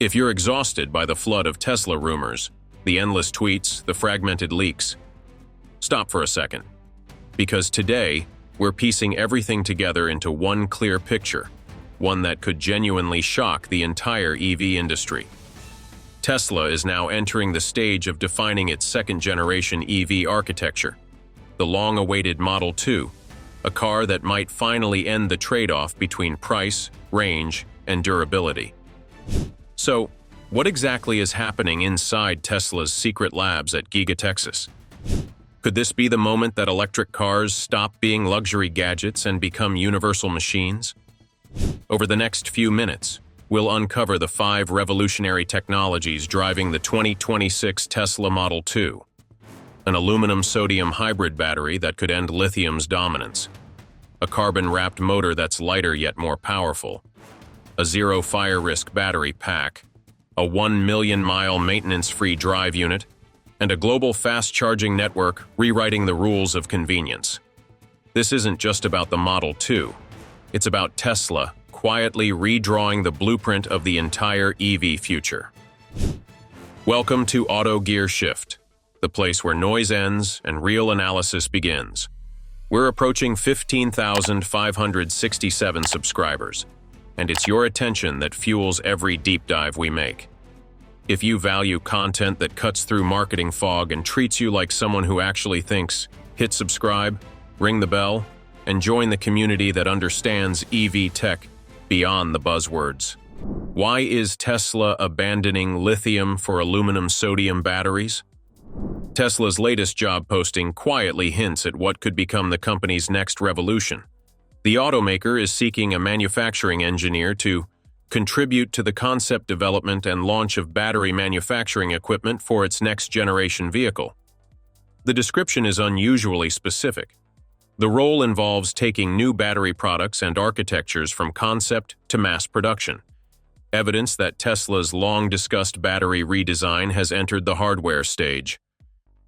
If you're exhausted by the flood of Tesla rumors, the endless tweets, the fragmented leaks, stop for a second. Because today, we're piecing everything together into one clear picture, one that could genuinely shock the entire EV industry. Tesla is now entering the stage of defining its second-generation EV architecture, the long-awaited Model 2, a car that might finally end the trade-off between price, range, and durability. So, what exactly is happening inside Tesla's secret labs at Giga Texas? Could this be the moment that electric cars stop being luxury gadgets and become universal machines? Over the next few minutes, we'll uncover the 5 revolutionary technologies driving the 2026 Tesla Model 2. An aluminum-sodium hybrid battery that could end lithium's dominance. A carbon-wrapped motor that's lighter yet more powerful. A zero fire risk battery pack. A 1 million-mile maintenance-free drive unit. And a global fast-charging network rewriting the rules of convenience. This isn't just about the Model 2. It's about Tesla quietly redrawing the blueprint of the entire EV future. Welcome to Autogearshift, the place where noise ends and real analysis begins. We're approaching 15,567 subscribers, and it's your attention that fuels every deep dive we make. If you value content that cuts through marketing fog and treats you like someone who actually thinks, hit subscribe, ring the bell, and join the community that understands EV tech beyond the buzzwords. Why is Tesla abandoning lithium for aluminum-sodium batteries? Tesla's latest job posting quietly hints at what could become the company's next revolution. The automaker is seeking a manufacturing engineer to contribute to the concept development and launch of battery manufacturing equipment for its next-generation vehicle. The description is unusually specific. The role involves taking new battery products and architectures from concept to mass production. Evidence that Tesla's long-discussed battery redesign has entered the hardware stage.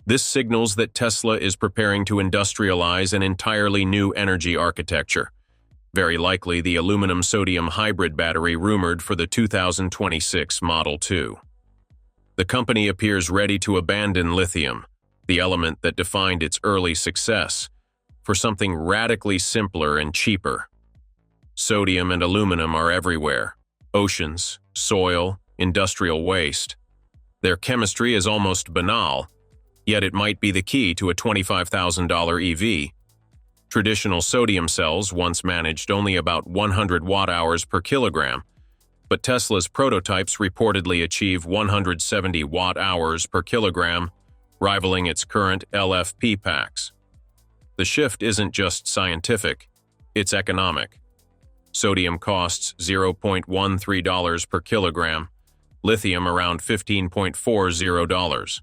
This signals that Tesla is preparing to industrialize an entirely new energy architecture. Very likely the aluminum-sodium hybrid battery rumored for the 2026 Model 2. The company appears ready to abandon lithium, the element that defined its early success, for something radically simpler and cheaper. Sodium and aluminum are everywhere. Oceans, soil, industrial waste. Their chemistry is almost banal, yet it might be the key to a $25,000 EV. Traditional sodium cells once managed only about 100 watt-hours per kilogram, but Tesla's prototypes reportedly achieve 170 watt-hours per kilogram, rivaling its current LFP packs. The shift isn't just scientific, it's economic. Sodium costs $0.13 per kilogram, lithium around $15.40,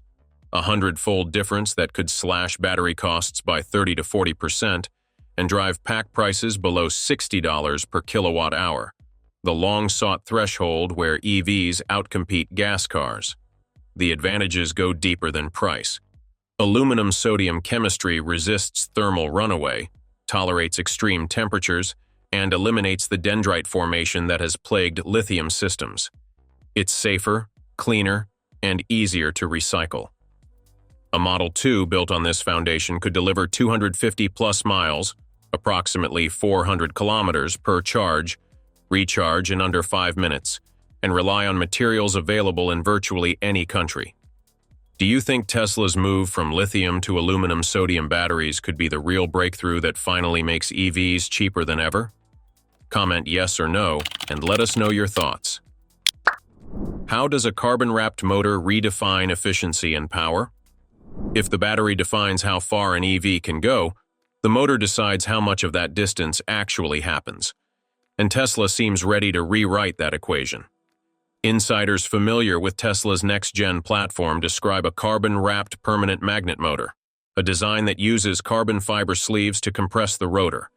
a 100-fold difference that could slash battery costs by 30 to 40% and drive pack prices below $60 per kilowatt-hour, the long-sought threshold where EVs outcompete gas cars. The advantages go deeper than price. Aluminum-sodium chemistry resists thermal runaway, tolerates extreme temperatures, and eliminates the dendrite formation that has plagued lithium systems. It's safer, cleaner, and easier to recycle. A Model 2 built on this foundation could deliver 250-plus miles, approximately 400 kilometers per charge, recharge in under 5 minutes, and rely on materials available in virtually any country. Do you think Tesla's move from lithium to aluminum-sodium batteries could be the real breakthrough that finally makes EVs cheaper than ever? Comment yes or no, and let us know your thoughts. How does a carbon-wrapped motor redefine efficiency and power? If the battery defines how far an EV can go, the motor decides how much of that distance actually happens. And Tesla seems ready to rewrite that equation. Insiders familiar with Tesla's next-gen platform describe a carbon-wrapped permanent magnet motor, a design that uses carbon fiber sleeves to compress the rotor,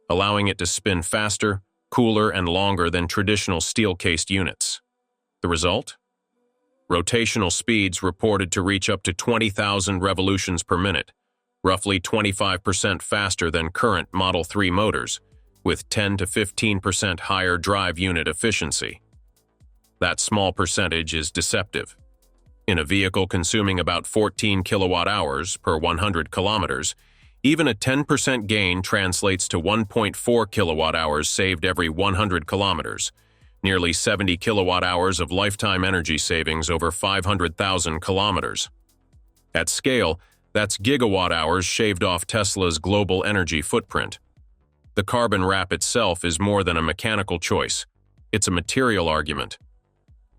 allowing it to spin faster, cooler, and longer than traditional steel-cased units. The result? Rotational speeds reported to reach up to 20,000 revolutions per minute, roughly 25% faster than current Model 3 motors, with 10 to 15% higher drive unit efficiency. That small percentage is deceptive. In a vehicle consuming about 14 kilowatt-hours per 100 kilometers, even a 10% gain translates to 1.4 kilowatt-hours saved every 100 kilometers, nearly 70 kilowatt-hours of lifetime energy savings over 500,000 kilometers. At scale, that's gigawatt-hours shaved off Tesla's global energy footprint. The carbon wrap itself is more than a mechanical choice. It's a material argument.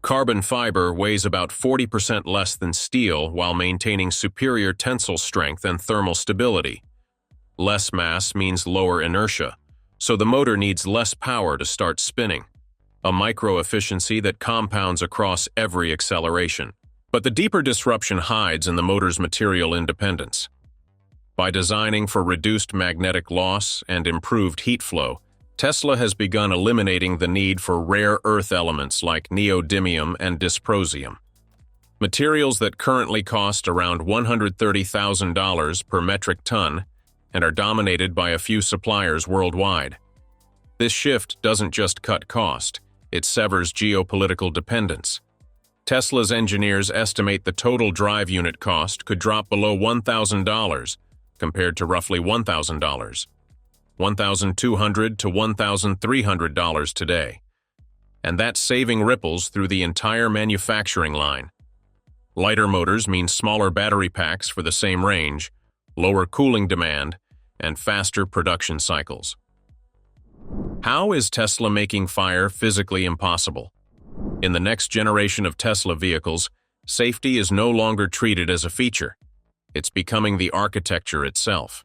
Carbon fiber weighs about 40% less than steel while maintaining superior tensile strength and thermal stability. Less mass means lower inertia, so the motor needs less power to start spinning, a micro-efficiency that compounds across every acceleration. But the deeper disruption hides in the motor's material independence. By designing for reduced magnetic loss and improved heat flow, Tesla has begun eliminating the need for rare earth elements like neodymium and dysprosium. Materials that currently cost around $130,000 per metric ton and are dominated by a few suppliers worldwide. This shift doesn't just cut cost, it severs geopolitical dependence. Tesla's engineers estimate the total drive unit cost could drop below $1,000 compared to roughly $1,000. $1,200 to $1,300 today. And that saving ripples through the entire manufacturing line. Lighter motors mean smaller battery packs for the same range, lower cooling demand, and faster production cycles. How is Tesla making fire physically impossible? In the next generation of Tesla vehicles, safety is no longer treated as a feature. It's becoming the architecture itself.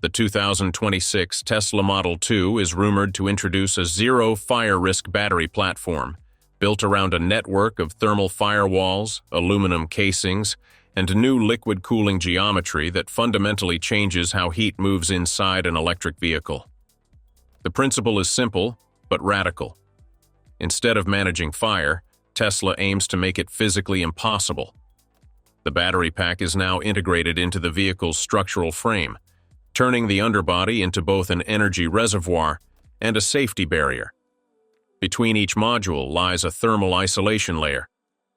The 2026 Tesla Model 2 is rumored to introduce a zero fire risk battery platform built around a network of thermal firewalls, aluminum casings, and new liquid cooling geometry that fundamentally changes how heat moves inside an electric vehicle. The principle is simple, but radical. Instead of managing fire, Tesla aims to make it physically impossible. The battery pack is now integrated into the vehicle's structural frame, turning the underbody into both an energy reservoir and a safety barrier. Between each module lies a thermal isolation layer,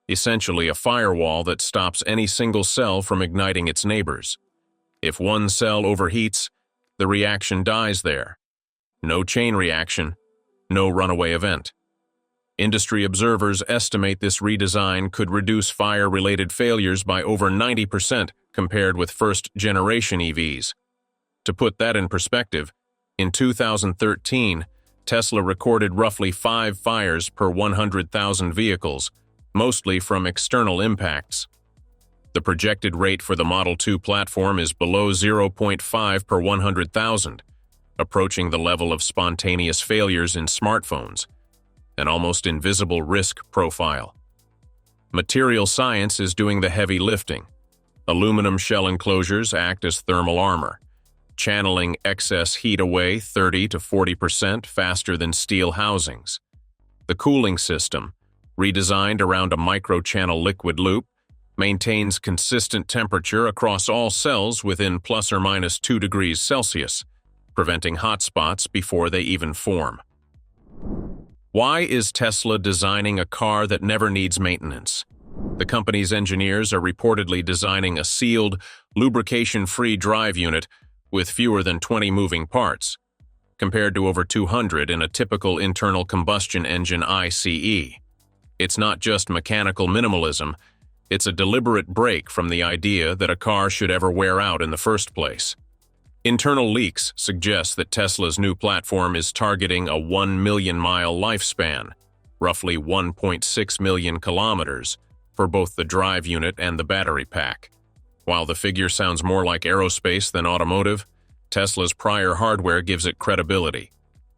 essentially a firewall that stops any single cell from igniting its neighbors. If one cell overheats, the reaction dies there. No chain reaction, no runaway event. Industry observers estimate this redesign could reduce fire-related failures by over 90% compared with first-generation EVs. To put that in perspective, in 2013, Tesla recorded roughly 5 fires per 100,000 vehicles, mostly from external impacts. The projected rate for the Model 2 platform is below 0.5 per 100,000, approaching the level of spontaneous failures in smartphones, an almost invisible risk profile. Material science is doing the heavy lifting. Aluminum shell enclosures act as thermal armor, channeling excess heat away 30 to 40% faster than steel housings. The cooling system, redesigned around a microchannel liquid loop, maintains consistent temperature across all cells within plus or minus 2 degrees Celsius, preventing hotspots before they even form. Why is Tesla designing a car that never needs maintenance? The company's engineers are reportedly designing a sealed, lubrication-free drive unit with fewer than 20 moving parts, compared to over 200 in a typical internal combustion engine ICE. It's not just mechanical minimalism, it's a deliberate break from the idea that a car should ever wear out in the first place. Internal leaks suggest that Tesla's new platform is targeting a 1 million-mile lifespan, roughly 1.6 million kilometers, for both the drive unit and the battery pack. While the figure sounds more like aerospace than automotive, Tesla's prior hardware gives it credibility.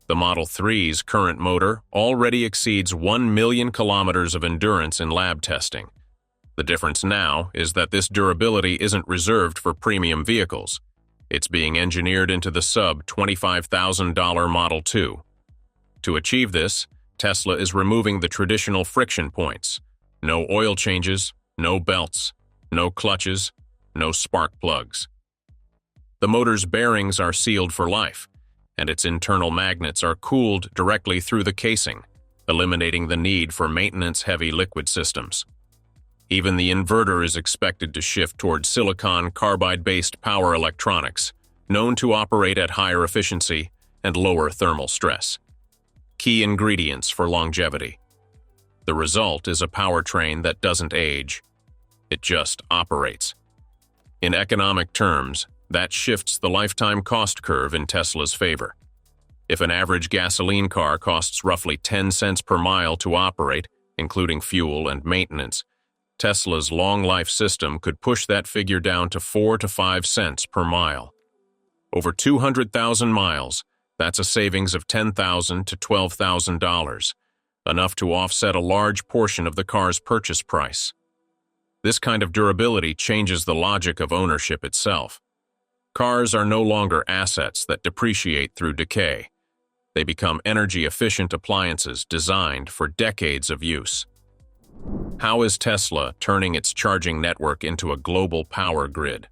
The Model 3's current motor already exceeds 1 million kilometers of endurance in lab testing. The difference now is that this durability isn't reserved for premium vehicles. It's being engineered into the sub-$25,000 Model 2. To achieve this, Tesla is removing the traditional friction points. No oil changes, no belts, no clutches, no spark plugs. The motor's bearings are sealed for life, and its internal magnets are cooled directly through the casing, eliminating the need for maintenance-heavy liquid systems. Even the inverter is expected to shift toward silicon carbide-based power electronics, known to operate at higher efficiency and lower thermal stress. Key ingredients for longevity. The result is a powertrain that doesn't age. It just operates. In economic terms, that shifts the lifetime cost curve in Tesla's favor. If an average gasoline car costs roughly 10 cents per mile to operate, including fuel and maintenance, Tesla's long-life system could push that figure down to 4 to 5 cents per mile. Over 200,000 miles, that's a savings of $10,000 to $12,000, enough to offset a large portion of the car's purchase price. This kind of durability changes the logic of ownership itself. Cars are no longer assets that depreciate through decay. They become energy-efficient appliances designed for decades of use. How is Tesla turning its charging network into a global power grid?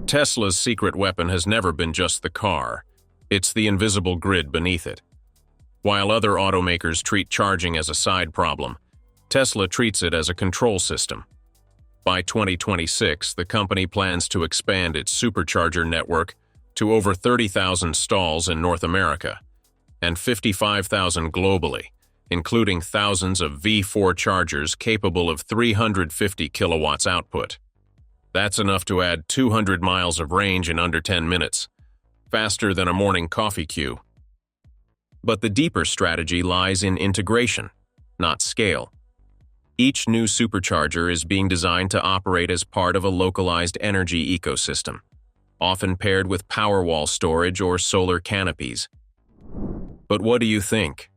Tesla's secret weapon has never been just the car. It's the invisible grid beneath it. While other automakers treat charging as a side problem, Tesla treats it as a control system. By 2026, the company plans to expand its supercharger network to over 30,000 stalls in North America and 55,000 globally, including thousands of V4 chargers capable of 350 kilowatts output. That's enough to add 200 miles of range in under 10 minutes, faster than a morning coffee queue. But the deeper strategy lies in integration, not scale. Each new supercharger is being designed to operate as part of a localized energy ecosystem, often paired with Powerwall storage or solar canopies. But what do you think?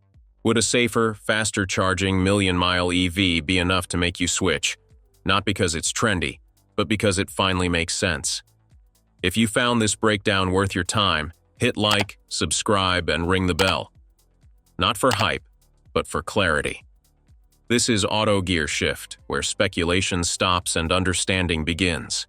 Would a safer, faster-charging million-mile EV be enough to make you switch? Not because it's trendy, but because it finally makes sense. If you found this breakdown worth your time, hit like, subscribe, and ring the bell. Not for hype, but for clarity. This is Autogearshift, where speculation stops and understanding begins.